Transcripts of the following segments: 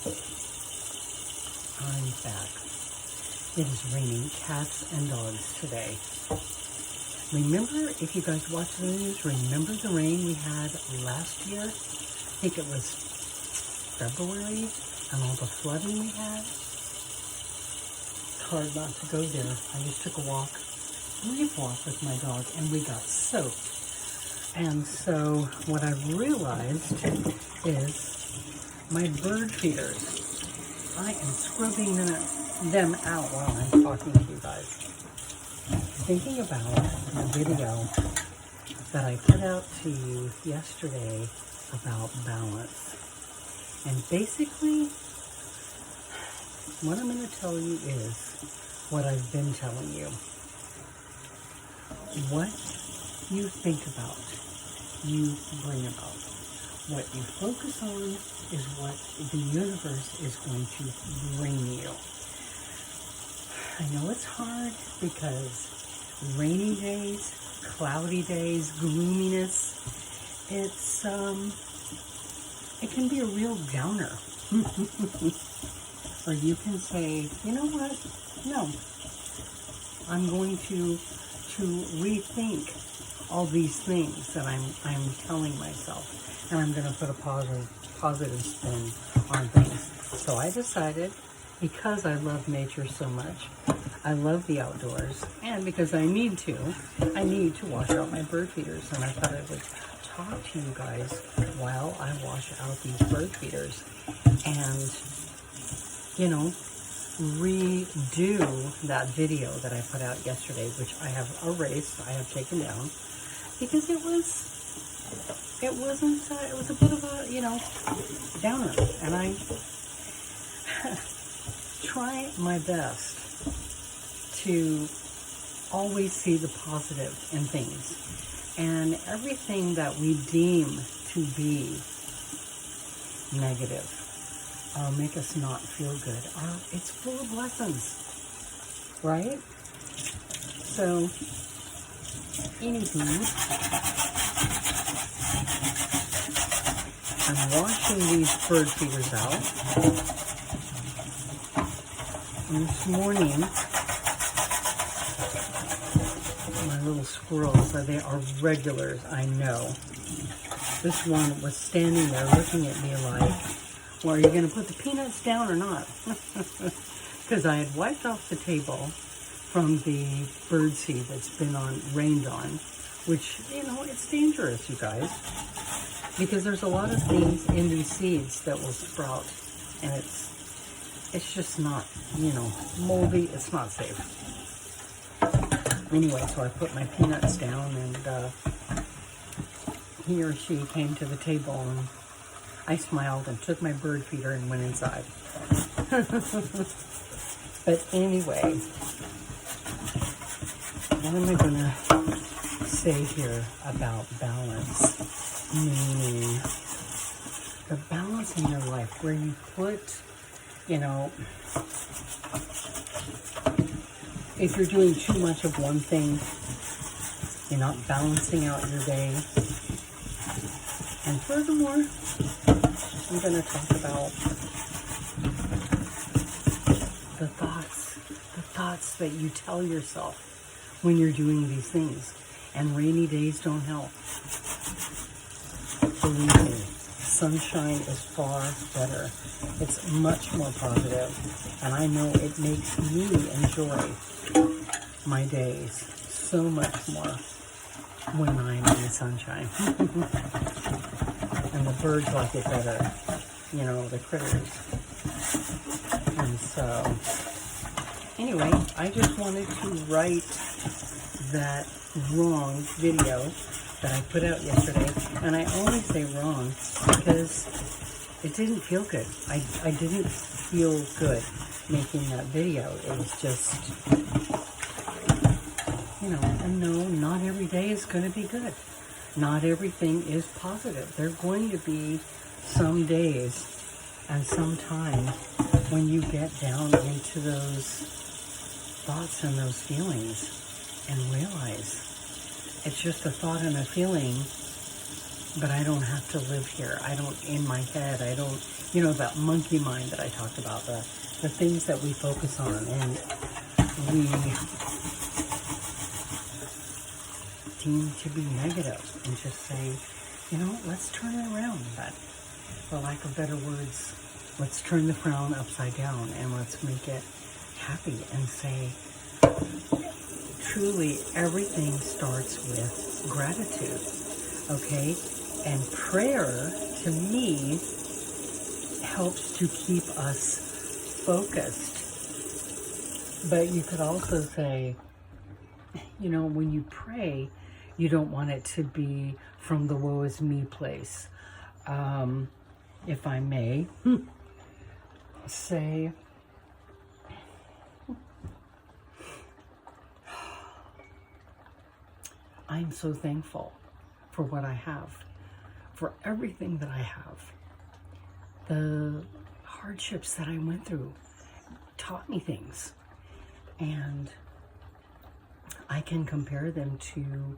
I'm back. It is raining cats and dogs today. Remember, if you guys watch the news, remember the rain we had last year? I think it was February, and all the flooding we had. It's hard not to go there. I just took a walk, brief walk with my dog, and we got soaked. And so what I've realized is my bird feeders. I am scrubbing them out while I'm talking to you guys. Thinking about the video that I put out to you yesterday about balance. And basically, what I'm going to tell you is what I've been telling you. What you think about, you bring about. What you focus on is what the universe is going to bring you. I know it's hard because rainy days, cloudy days, gloominess, it can be a real downer. Or you can say, you know what? No. I'm going to rethink all these things that I'm telling myself, and I'm going to put a positive spin on things. So I decided, because I love nature so much, I love the outdoors, and because I need to wash out my bird feeders, and I thought I would talk to you guys while I wash out these bird feeders, and redo that video that I put out yesterday, which I have erased, I have taken down, because it was a bit of a, downer, and I try my best to always see the positive in things, and everything that we deem to be negative make us not feel good. It's full of lessons, right? So, anywho, I'm washing these bird feeders out. And this morning, my little squirrels, they are regulars, I know. This one was standing there looking at me like, well, are you going to put the peanuts down or not? Because I had wiped off the table from the bird seed that's been rained on, which, it's dangerous, you guys, because there's a lot of things in these seeds that will sprout, and it's just not, moldy. It's not safe. Anyway, so I put my peanuts down, and he or she came to the table, and I smiled and took my bird feeder and went inside. But anyway, what am I going to say here about balance? Meaning the balance in your life where you put, if you're doing too much of one thing, you're not balancing out your day. And furthermore, I'm going to talk about the thoughts that you tell yourself when you're doing these things. And rainy days don't help. Believe me, sunshine is far better. It's much more positive. And I know it makes me enjoy my days so much more when I'm in the sunshine. And the birds like it better, the critters. And so, anyway, I just wanted to write that wrong video that I put out yesterday. And I only say wrong because it didn't feel good. I didn't feel good making that video. It was just, and no, not every day is going to be good. Not everything is positive. There are going to be some days and some time when you get down into those thoughts and those feelings and realize it's just a thought and a feeling, but I don't have to live here. I don't, in my head, I don't, you know, that monkey mind that I talked about, the things that we focus on, and we seem to be negative and just say, you know, let's turn it around. But for lack of better words, let's turn the frown upside down and let's make it happy and say, truly everything starts with gratitude, okay? And prayer, to me, helps to keep us focused. But you could also say, you know, when you pray, you don't want it to be from the woe is me place. If I may say, I'm so thankful for what I have, for everything that I have. The hardships that I went through taught me things, and I can compare them to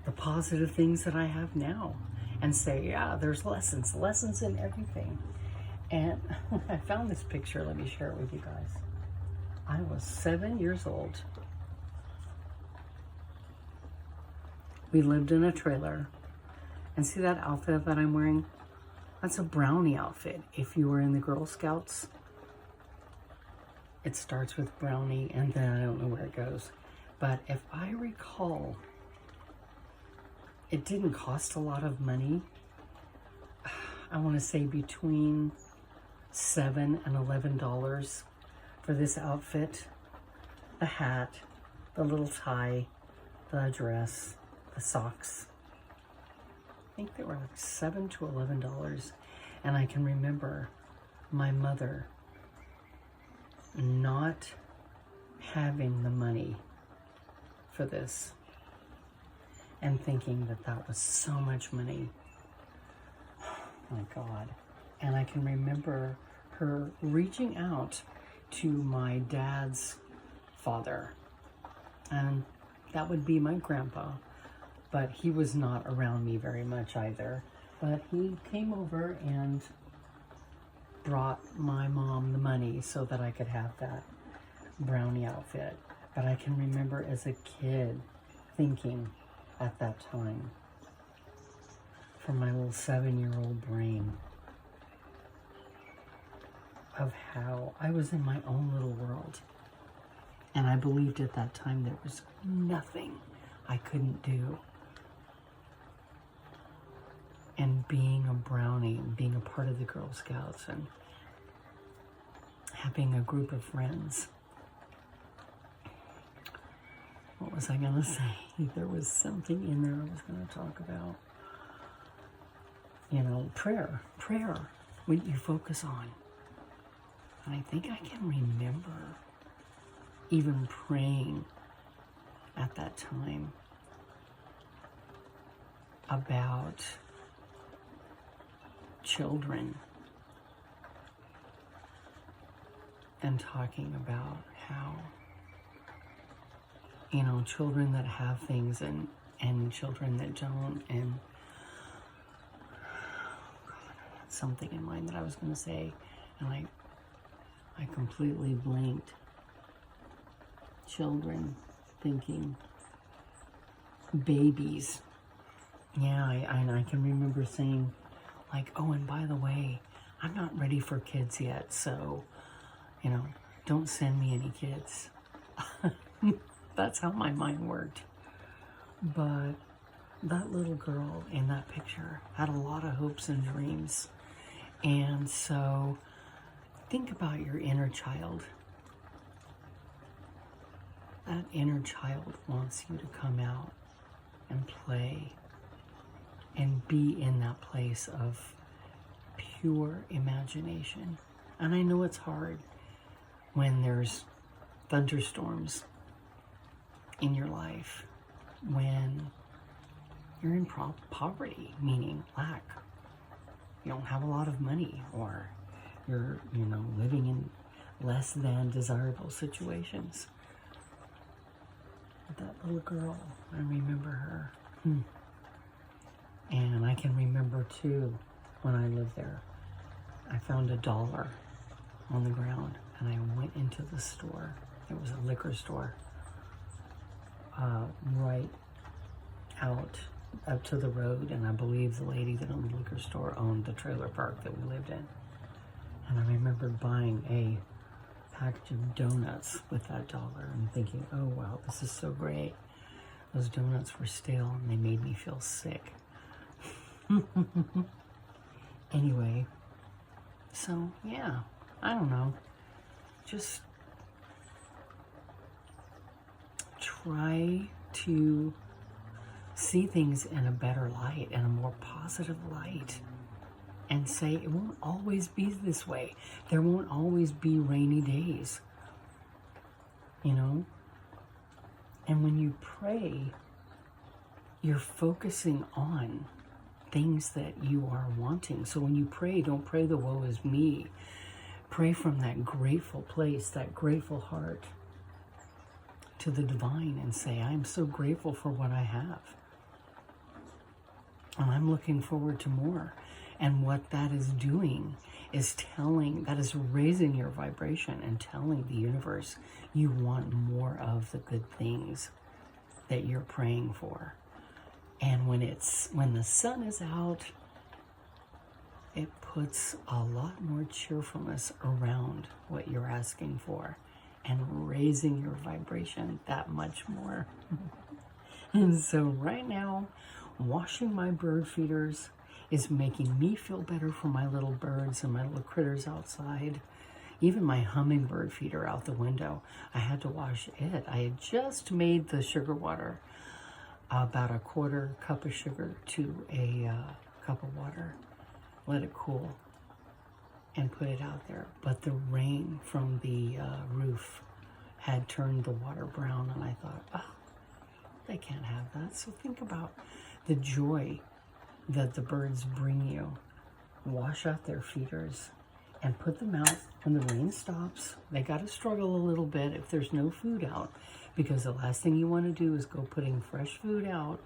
the positive things that I have now and say, yeah, there's lessons in everything. And I found this picture. Let me share it with you guys. I was 7 years old. We lived in a trailer. And see that outfit that I'm wearing? That's a brownie outfit. If you were in the Girl Scouts, it starts with brownie and then I don't know where it goes. But if I recall, it didn't cost a lot of money. I want to say between $7 and $11 for this outfit. The hat, the little tie, the dress, the socks. I think they were like $7 to $11. And I can remember my mother not having the money for this and thinking that that was so much money. Oh my God. And I can remember her reaching out to my dad's father, and that would be my grandpa, but he was not around me very much either. But he came over and brought my mom the money so that I could have that brownie outfit. But I can remember as a kid thinking at that time, from my little 7-year-old brain, of how I was in my own little world. And I believed at that time there was nothing I couldn't do. And being a brownie, and being a part of the Girl Scouts, and having a group of friends. What was I going to say? There was something in there I was going to talk about. You know, prayer, what you focus on. And I think I can remember even praying at that time about children and talking about how, you know, children that have things and children that don't, and something in mind that I was going to say, and I completely blanked. Children, thinking, babies. Yeah, I can remember saying, like, oh, and by the way, I'm not ready for kids yet, so, you know, don't send me any kids. That's how my mind worked. But that little girl in that picture had a lot of hopes and dreams. And so think about your inner child. That inner child wants you to come out and play and be in that place of pure imagination. And I know it's hard when there's thunderstorms in your life, when you're in poverty, meaning lack. You don't have a lot of money, or you're, you know, living in less than desirable situations. But that little girl, I remember her. And I can remember too, when I lived there, I found $1 on the ground and I went into the store. It was a liquor store right out up to the road, and I believe the lady that owned the liquor store owned the trailer park that we lived in. And I remember buying a package of donuts with that $1 and thinking, oh wow, this is so great. Those donuts were stale and they made me feel sick. Anyway, so yeah, I don't know. Just try to see things in a better light and a more positive light, and say it won't always be this way. There won't always be rainy days, you know? And when you pray, you're focusing on things that you are wanting. So when you pray, don't pray the woe is me. Pray from that grateful place, that grateful heart to the divine, and say, I'm so grateful for what I have. And I'm looking forward to more. And what that is doing is that is raising your vibration and telling the universe you want more of the good things that you're praying for. And when the sun is out, it puts a lot more cheerfulness around what you're asking for and raising your vibration that much more. And so right now, washing my bird feeders is making me feel better for my little birds and my little critters outside. Even my hummingbird feeder out the window, I had to wash it. I had just made the sugar water, about a 1/4 cup of sugar to a cup of water. Let it cool and put it out there. But the rain from the roof had turned the water brown, and I thought, oh, they can't have that. So think about the joy that the birds bring you. Wash out their feeders and put them out when the rain stops. They got to struggle a little bit if there's no food out, because the last thing you want to do is go putting fresh food out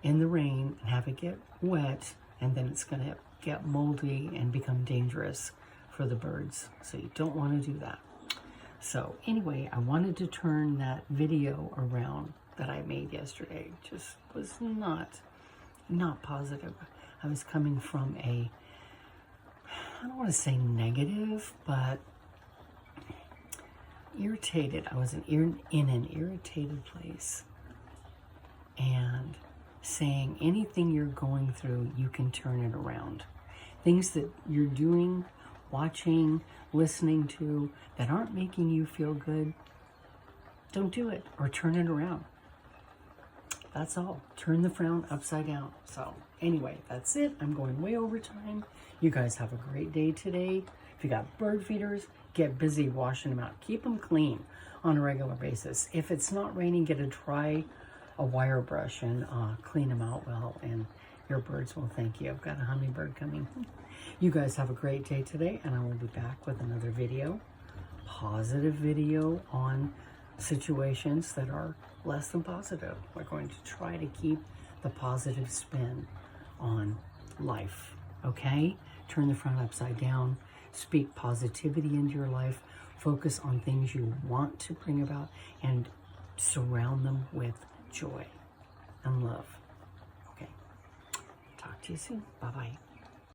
in the rain and have it get wet, and then it's going to get moldy and become dangerous for the birds. So you don't want to do that. So anyway, I wanted to turn that video around that I made yesterday. Just was not positive. I was coming from I don't want to say negative, but irritated. I was in an irritated place, and saying anything you're going through, you can turn it around. Things that you're doing, watching, listening to that aren't making you feel good, don't do it, or turn it around. That's all. Turn the frown upside down. So anyway, that's it. I'm going way over time. You guys have a great day today. If you got bird feeders, get busy washing them out. Keep them clean on a regular basis. If it's not raining, get a wire brush and clean them out well, and your birds will thank you. I've got a hummingbird coming. You guys have a great day today, and I will be back with another video, positive video on situations that are less than positive. We're going to try to keep the positive spin on life, okay? Turn the front upside down, speak positivity into your life, focus on things you want to bring about, and surround them with joy and love. Okay, talk to you soon. Bye-bye.